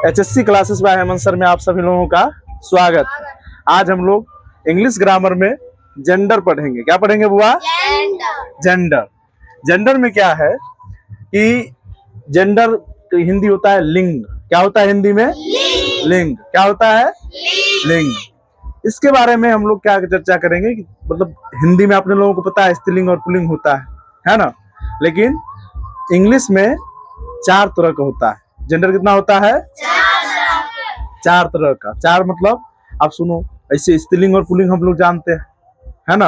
HSC classes bye Hemant sir में आप सभी लोगों का स्वागत। आज हम लोग इंग्लिश ग्रामर में जेंडर पढ़ेंगे। क्या पढ़ेंगे बुआ? जेंडर। जेंडर में क्या है कि जेंडर हिंदी होता है लिंग। क्या होता है हिंदी में? लिंग। क्या होता है? लिंग। इसके बारे में हम लोग क्या चर्चा करेंगे कि मतलब हिंदी में अपने लोगों को पता है स्त्रीलिंग और पुल्लिंग होता है ना, लेकिन इंग्लिश में 4 तरह का होता है। जेंडर कितना होता है? 4 तरह का। 4 मतलब आप सुनो, ऐसे स्त्रीलिंग और पुल्लिंग हम लोग जानते हैं, है ना,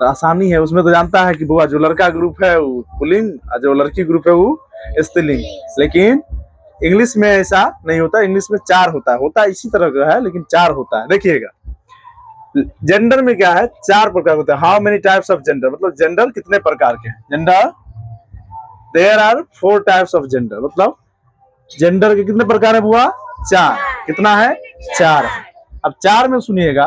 तो आसानी है उसमें। तो जानता है कि बुआ जो लड़का ग्रुप है वो पुल्लिंग और जो लड़की ग्रुप है वो स्त्रीलिंग। लेकिन इंग्लिश में ऐसा नहीं होता। इंग्लिश में 4 होता है इसी तरह का है, लेकिन 4 होता है। देखिएगा जेंडर में क्या है, 4 प्रकार होते हैं। How many types of gender, मतलब जेंडर कितने प्रकार के हैं। Gender there are 4 types of gender. मतलब जेंडर के कितने प्रकार है बुआ? 4। कितना है? 4। अब 4 में सुनिएगा,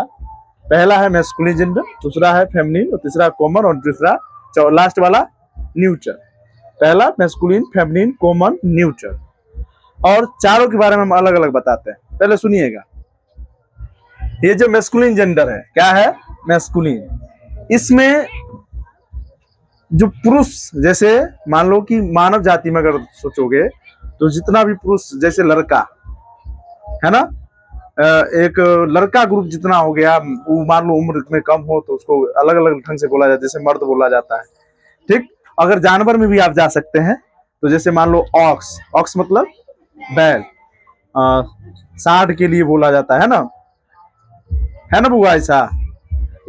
पहला है मैस्कुलिन जेंडर, दूसरा है फेमिनिन, और तीसरा कॉमन, और तीसरा लास्ट वाला न्यूट्रल। पहला मैस्कुलिन, फेमिनिन, कॉमन, न्यूट्रल। और चारों के बारे में हम अलग अलग बताते हैं। पहले सुनिएगा, ये जो मैस्कुलिन जेंडर है, क्या है? मैस्कुलिन। इसमें जो पुरुष, जैसे मान लो कि मानव जाति में अगर सोचोगे तो जितना भी पुरुष, जैसे लड़का है ना, एक लड़का ग्रुप जितना हो गया, वो मान लो उम्र में कम हो तो उसको अलग अलग ढंग से बोला जाता है, जैसे मर्द बोला जाता है। ठीक। अगर जानवर में भी आप जा सकते हैं तो जैसे मान लो ऑक्स। ऑक्स मतलब बैल, सांड के लिए बोला जाता है ना बुआ, ऐसा।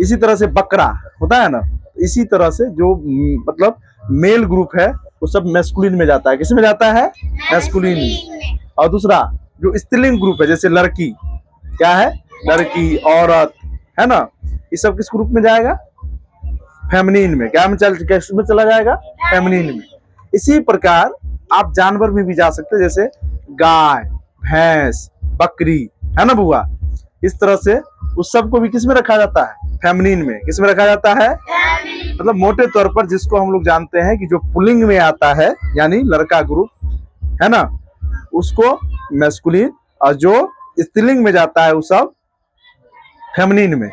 इसी तरह से बकरा होता है ना। इसी तरह से जो मतलब मेल ग्रुप है वो सब मैस्कुलिन में जाता है। किस में जाता है? मैस्कुलिन में। और दूसरा जो स्त्रीलिंग ग्रुप है, जैसे लड़की, क्या है? लड़की, औरत, है ना, ये सब किस ग्रुप में जाएगा? फेमिनिन में। क्या में चला जाएगा? फेमिनिन में। इसी प्रकार आप जानवर में भी जा सकते हैं, जैसे गाय, भैंस, बकरी, है ना बुआ। इस तरह से उस सबको भी किस में रखा जाता है? फेमिनिन में। किस में रखा जाता है? मतलब मोटे तौर पर जिसको हम लोग जानते हैं कि जो पुल्लिंग में आता है, यानी लड़का ग्रुप, है ना, उसको मैस्कुलिन, और जो स्त्रीलिंग में जाता है वो सब फेमिनिन में।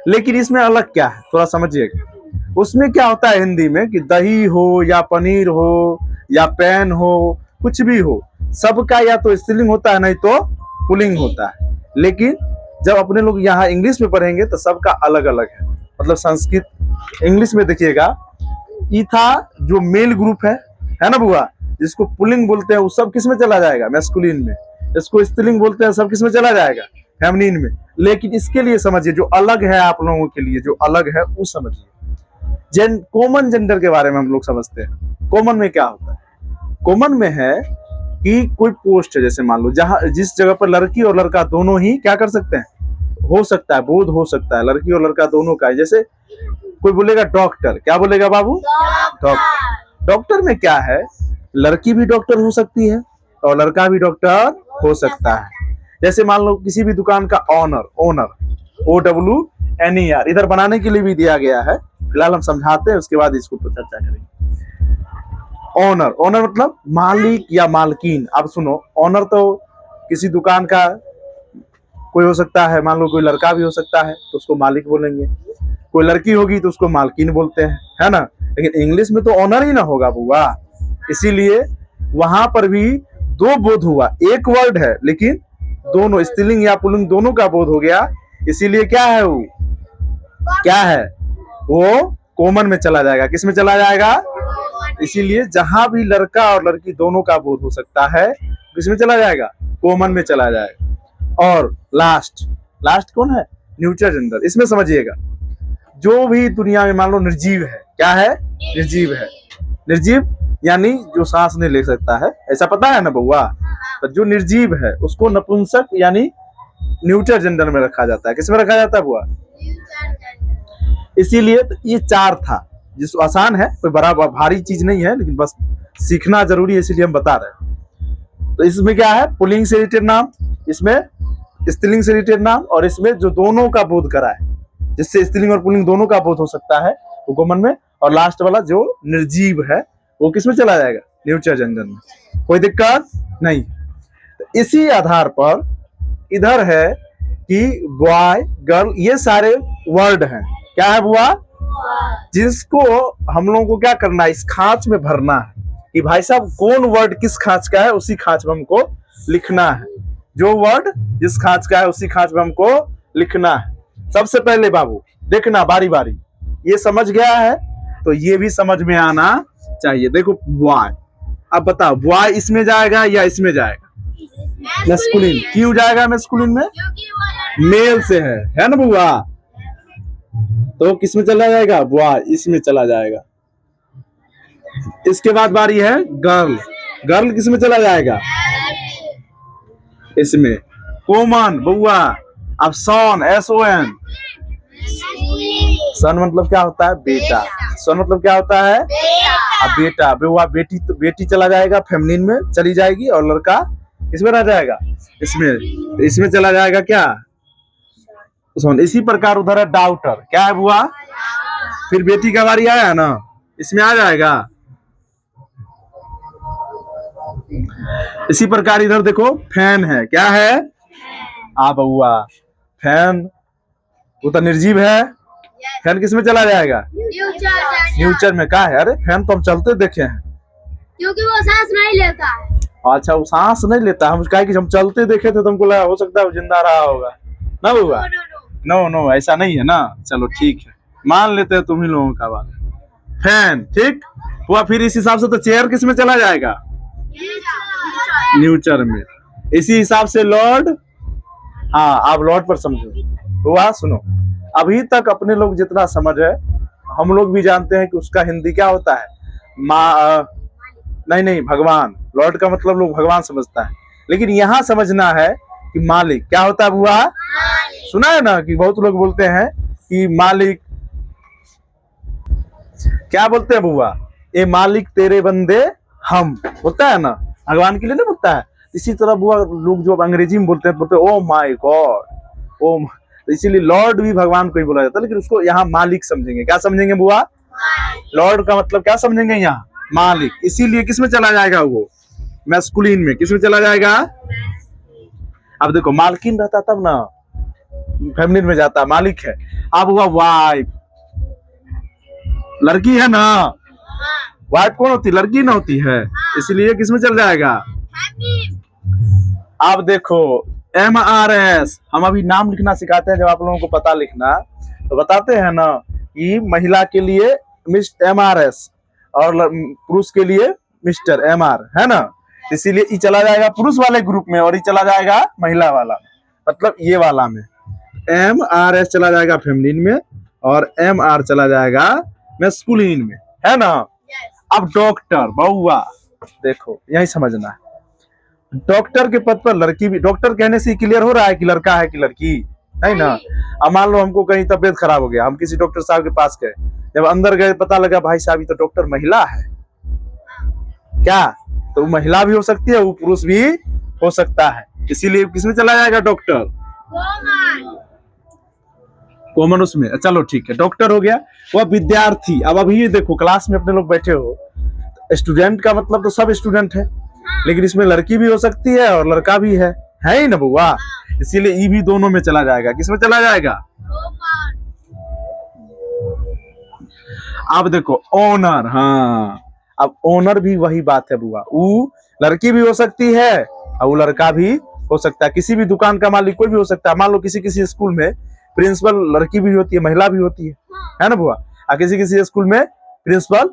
लेकिन इसमें अलग क्या है, थोड़ा समझिएगा। उसमें क्या होता है हिंदी में कि दही हो या पनीर हो या पेन हो, कुछ भी हो, सबका या तो स्त्रीलिंग होता है नहीं तो पुल्लिंग होता है। लेकिन जब अपने लोग यहाँ इंग्लिश में पढ़ेंगे तो सबका अलग अलग है। मतलब संस्कृत इंग्लिश में देखिएगा, ई था जो मेल ग्रुप है ना बुआ, जिसको पुल्लिंग बोलते हैं वो सब किस में चला जाएगा? मैस्कुलिन में। इसको स्त्रीलिंग बोलते हैं सब किस में चला जाएगा? फेमिनिन में। लेकिन इसके लिए समझिए, जो अलग है आप लोगों के लिए, जो अलग है वो समझिए। कॉमन जेंडर के बारे में हम लोग समझते हैं। कॉमन में क्या होता है? कॉमन में है कि कोई पोस्ट है, जैसे मान लो जहां जिस जगह पर लड़की और लड़का दोनों ही क्या कर सकते हैं, हो सकता है, बोध हो सकता है, लड़की और लड़का दोनों का है। जैसे कोई बोलेगा डॉक्टर, क्या बोलेगा बाबू? डॉक्टर। डॉक्टर में क्या है, लड़की भी डॉक्टर हो सकती है और लड़का भी डॉक्टर हो सकता है। जैसे मान लो किसी भी दुकान का ओनर, OWNER, इधर बनाने के लिए भी दिया गया है। फिलहाल हम समझाते हैं, उसके बाद इसको तो चर्चा करेंगे। ओनर मतलब मालिक या मालकिन। अब सुनो, ओनर तो किसी दुकान का कोई हो सकता है, मान लो कोई लड़का भी हो सकता है तो उसको मालिक बोलेंगे, कोई लड़की होगी तो उसको मालकिन बोलते हैं, है ना। लेकिन इंग्लिश में तो ओनर ही ना होगा बुआ, इसीलिए वहां पर भी 2 बोध हुआ। एक वर्ड है लेकिन दोनों स्त्रीलिंग या पुल्लिंग दोनों का बोध हो गया, इसीलिए क्या है वो, क्या है वो, कॉमन में चला जाएगा। किस में चला जाएगा? इसीलिए जहां भी लड़का और लड़की दोनों का बोध हो सकता है, किस में चला जाएगा? कॉमन में चला जाएगा। और लास्ट कौन है? Neutral gender. इसमें समझिएगा, जो भी दुनिया में मान लो निर्जीव है, क्या है? निर्जीव है। निर्जीव यानी जो सांस नहीं ले सकता है, ऐसा पता है ना बउआ। तो जो निर्जीव है उसको नपुंसक यानी न्यूट्रल जेंडर में रखा जाता है। किस में रखा जाता है बुआ? इसीलिए तो ये 4 था, जिसको आसान है, कोई बड़ा भारी चीज नहीं है, लेकिन बस सीखना जरूरी है, इसीलिए हम बता रहे हैं। तो इसमें क्या है? पुल्लिंग से रिलेटेड नाम, इसमें स्त्रीलिंग से रिलेटेड नाम, और इसमें जो दोनों का बोध करा है, जिससे स्त्रीलिंग और पुल्लिंग दोनों का बोध हो सकता है, वो कॉमन में। और लास्ट वाला जो निर्जीव है वो किस में चला जाएगा? न्यूट्रल जेंडर में। कोई दिक्कत नहीं। तो इसी आधार पर इधर है कि बॉय गर्ल ये सारे वर्ड हैं। क्या है बुआ? जिसको हम लोगों को क्या करना है, इस खांच में भरना है कि भाई साहब कौन वर्ड किस खांच का है, उसी खांच में हमको लिखना है। जो वर्ड जिस खांच का है उसी खांच में हमको लिखना है। सबसे पहले बाबू देखना बारी बारी, ये समझ गया है तो ये भी समझ में आना चाहिए। देखो बॉय, अब बताओ बॉय इसमें जाएगा या इसमें जाएगा? मैस्कुलिन। क्यों जाएगा मैस्कुलिन में? मेल से है ना बुआ? तो किस में चला जाएगा? बॉय इसमें चला जाएगा। इसके बाद बारी है गर्ल। गर्ल किस में चला जाएगा? इसमें। कॉमन बुआ, अब सन SON, सन मतलब क्या होता है? बेटा। सन मतलब क्या होता है? अब बेटा बुआ, बेटी तो बेटी चला जाएगा फेमिनिन में चली जाएगी, और लड़का इसमें रह जाएगा, इसमें चला जाएगा क्या? सन। इसी प्रकार उधर है डाउटर। क्या है बुआ? फिर बेटी का बारी आया ना, इसमें आ जाएगा। इसी प्रकार इधर देखो फैन है। क्या है? आ बुआ फैन, वो तो निर्जीव है। फैन किस में चला जाएगा? फ्यूचर में। क्या है? अरे फैन तो हम चलते देखे हैं, क्योंकि वो सांस नहीं लेता है। अच्छा वो सांस नहीं लेता, हम कहा कि हम चलते देखे थे, तुमको लगा हो सकता है वो जिंदा रहा होगा ना बुआ? नो ऐसा नहीं है ना। चलो ठीक है, मान लेते हैं तुम ही लोगों का बात। फैन ठीक हुआ। फिर इस हिसाब से तो चेयर किस में चला जाएगा? न्यूचर में। इसी हिसाब से लॉर्ड, हाँ आप लॉर्ड पर समझो हुआ। सुनो, अभी तक अपने लोग जितना समझ है, हम लोग भी जानते हैं कि उसका हिंदी क्या होता है? नहीं भगवान। लॉर्ड का मतलब लोग भगवान समझता है, लेकिन यहाँ समझना है कि मालिक क्या होता है बुआ? सुना है ना कि बहुत लोग बोलते हैं कि मालिक, क्या बोलते हैं बुआ? ए मालिक तेरे बंदे हम, होता है ना, भगवान के लिए नहीं बोलता है। इसी तरह बुआ लोग जो अंग्रेजी में बोलते हैं ओ माय गॉड, ओ, तो इसीलिए लॉर्ड भी भगवान को ही बोला जाता है, लेकिन उसको यहाँ मालिक समझेंगे। क्या समझेंगे बुआ? लॉर्ड का मतलब क्या समझेंगे यहाँ? मालिक। इसीलिए किस में चला जाएगा वो? मैस्कुलिन में। किस में चला जाएगा? अब देखो मालकिन रहता तब ना फेमिनिन में जाता, मालिक है। अब हुआ वाइफ, लड़की है ना, वाइफ कौन होती? लड़की ना होती है, इसलिए किस में चल जाएगा? अब देखो MRS, हम अभी नाम लिखना सिखाते हैं, जब आप लोगों को पता लिखना तो बताते हैं ना कि महिला के लिए MRS और पुरुष के लिए मिस्टर MR, है ना? इसीलिए ये चला जाएगा पुरुष वाले ग्रुप में और ये चला जाएगा महिला वाला, मतलब ये वाला में। MRS चला जाएगा फेमिनिन में और MR चला जाएगा मैस्कुलिन में, है ना? अब डॉक्टर बहुआ, देखो यही समझना है। डॉक्टर के पद पर लड़की भी, डॉक्टर कहने से क्लियर हो रहा है कि लड़का है कि लड़की, है ना? अब मान लो हमको कहीं तबीयत खराब हो गया, हम किसी डॉक्टर साहब के पास गए, जब अंदर गए पता लगा भाई साहब ये तो डॉक्टर महिला है, क्या? तो महिला भी हो सकती है, वो पुरुष भी हो सकता है, इसीलिए किसमें चला जाएगा? डॉक्टर। कॉमन उसमें। चलो ठीक है, डॉक्टर हो गया। वह विद्यार्थी। अब अभी ये देखो क्लास में अपने लोग बैठे हो, स्टूडेंट का मतलब तो सब स्टूडेंट है, लेकिन इसमें लड़की भी हो सकती है और लड़का भी है ही ना बुआ? इसीलिए ई भी दोनों में चला जाएगा। किसमें चला जाएगा? अब देखो ओनर। हाँ, अब ओनर भी वही बात है बुआ, वो लड़की भी हो सकती है और वो लड़का भी हो सकता है। किसी भी दुकान का मालिक कोई भी हो सकता है। मान लो किसी स्कूल में प्रिंसिपल लड़की भी होती है, महिला भी होती है ना बुआ? और किसी स्कूल में प्रिंसिपल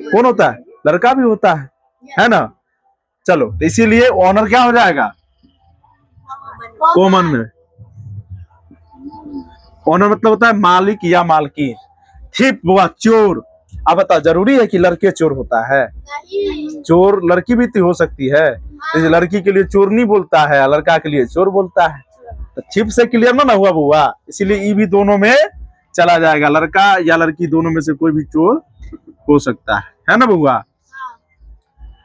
कौन होता है? लड़का भी होता है ना? चलो, तो इसीलिए ओनर क्या हो जाएगा? कॉमन में। ओनर मतलब होता है मालिक या मालकिन। थिप बुआ चोर। अब बता, जरूरी है कि लड़के चोर होता है? चोर लड़की भी तो हो सकती है, तो लड़की के लिए चोर नहीं बोलता है, लड़का के लिए चोर बोलता है। तो थिप से क्लियर ना हुआ बुआ? इसीलिए ई भी दोनों में चला जाएगा, लड़का या लड़की दोनों में से कोई भी चोर हो सकता है ना बुआ?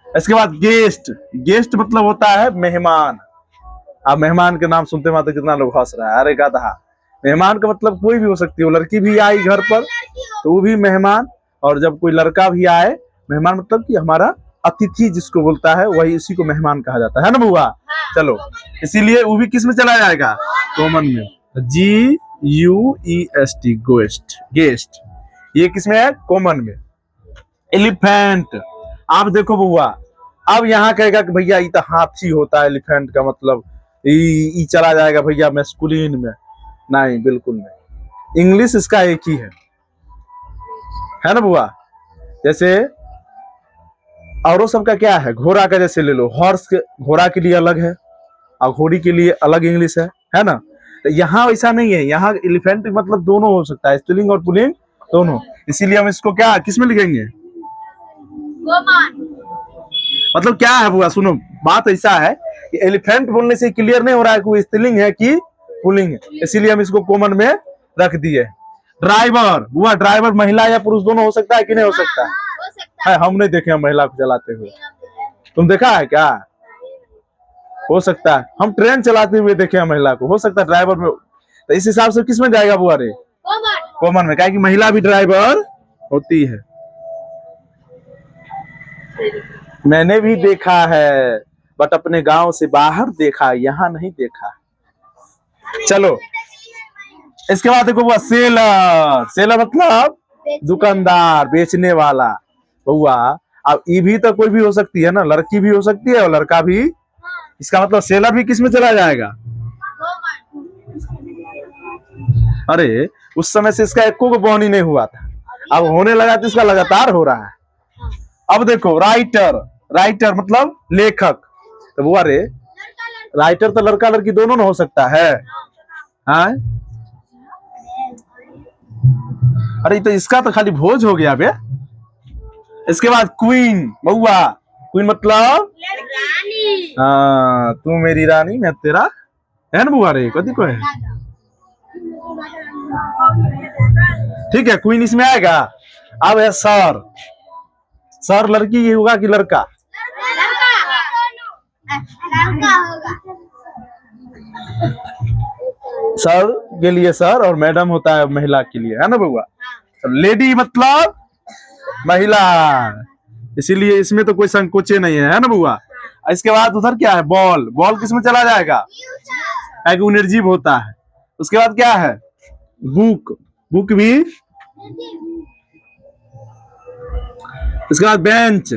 इसके बाद गेस्ट। गेस्ट मतलब होता है मेहमान। अब मेहमान के नाम सुनते मात्र कितना लोग हंस रहा है, अरे गधा। मेहमान का मतलब कोई भी हो सकती है, लड़की भी आई घर पर तो वो भी मेहमान, और जब कोई लड़का भी आए, मेहमान मतलब कि हमारा अतिथि जिसको बोलता है वही इसी को मेहमान कहा जाता है ना बुआ। चलो इसीलिए वो भी किस में चला जाएगा, कॉमन में। GUEST गोएस्ट, गेस्ट, ये किस में है, कॉमन में। एलिफेंट, आप देखो बुआ, अब यहाँ कहेगा कि भैया ये तो हाथी होता है, एलिफेंट का मतलब ये चला जाएगा भैया मैस्कुलिन में। नहीं, बिल्कुल नहीं, इंग्लिश इसका एक ही है ना बुआ। जैसे औरों सबका क्या है, घोड़ा का जैसे ले लो, हॉर्स के, घोड़ा के लिए अलग है और घोड़ी के लिए अलग इंग्लिश है ना। तो यहाँ वैसा नहीं है, यहाँ एलिफेंट मतलब दोनों हो सकता है, स्त्रीलिंग और पुल्लिंग दोनों। इसीलिए हम इसको क्या किस में लिखेंगे, मतलब क्या है बुआ, सुनो बात ऐसा है कि एलिफेंट बोलने से क्लियर नहीं हो रहा है कि वो स्त्रीलिंग है कि पुल्लिंग है, इसीलिए हम इसको कॉमन में रख दिए। ड्राइवर, बुआ ड्राइवर महिला या पुरुष दोनों हो सकता है कि नहीं हो सकता है? हम नहीं देखे महिला को चलाते हुए, तुम देखा है क्या? हो सकता है, हम ट्रेन चलाते हुए देखे हैं महिला को, हो सकता है ड्राइवर में। तो इस हिसाब से किस में जाएगा बुआ रे, कॉमन में, क्या कि महिला भी ड्राइवर होती है। मैंने भी देखा है बट अपने गांव से बाहर देखा, यहाँ नहीं देखा। चलो इसके बाद देखो बुआ, सेलर, सेलर मतलब दुकानदार, बेचने वाला। बुआ अब ये भी तो कोई भी हो सकती है ना, लड़की भी हो सकती है और लड़का भी, इसका मतलब सेलर भी किस में चला जाएगा। अरे उस समय से इसका एको को बॉन्ड ही नहीं हुआ था, अब होने लगा तो इसका लगातार हो रहा है। अब देखो राइटर, राइटर मतलब लेखक। तो बुआ रे राइटर तो लड़का लड़की दोनों ना हो सकता है, हाँ? अरे तो इसका तो खाली भोज हो गया बे। इसके बाद क्वीन, बउआ क्वीन मतलब रानी। हाँ, तू मेरी रानी मैं तेरा, है ना बुआ रे, कथी को है, ठीक है क्वीन इसमें आएगा। अब है सर, सर लड़की ये होगा कि लड़का, लड़का होगा। सर के लिए सर और मैडम होता है महिला के लिए, है ना बउआ। लेडी मतलब महिला, इसीलिए इसमें तो कोई संकोचे नहीं है ना बुआ। इसके बाद उधर क्या है, बॉल, बॉल किस में चला जाएगा, निर्जीव होता है। उसके बाद क्या है, बुक, बुक भी। इसके बाद बेंच,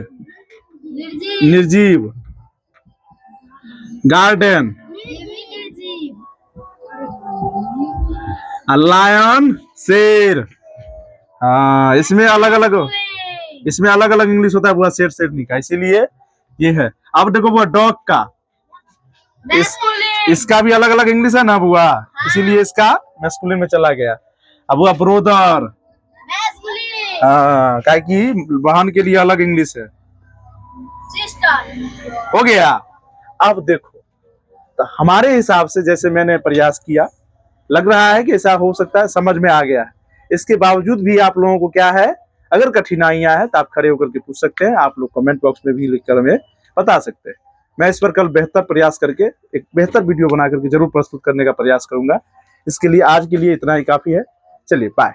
निर्जीव। गार्डन, लायन शेर। हाँ इसमें अलग अलग, इसमें अलग अलग इंग्लिश होता है बुआ, शेर शेरनी का, इसीलिए ये है। अब देखो बुआ डॉग का, इसका भी अलग अलग इंग्लिश है ना बुआ, इसीलिए इसका मैस्कुलिन में चला गया। अब बुआ ब्रोदर, हाँ क्या कि बहन के लिए अलग इंग्लिश है, हो गया। अब देखो तो हमारे हिसाब से जैसे मैंने प्रयास किया, लग रहा है कि ऐसा हो सकता है, समझ में आ गया है। इसके बावजूद भी आप लोगों को क्या है, अगर कठिनाइयां हैं तो आप खड़े होकर के पूछ सकते हैं, आप लोग कमेंट बॉक्स में भी लिखकर हमें बता सकते हैं। मैं इस पर कल बेहतर प्रयास करके एक बेहतर वीडियो बना करके जरूर प्रस्तुत करने का प्रयास करूंगा। इसके लिए आज के लिए इतना ही काफी है, चलिए बाय।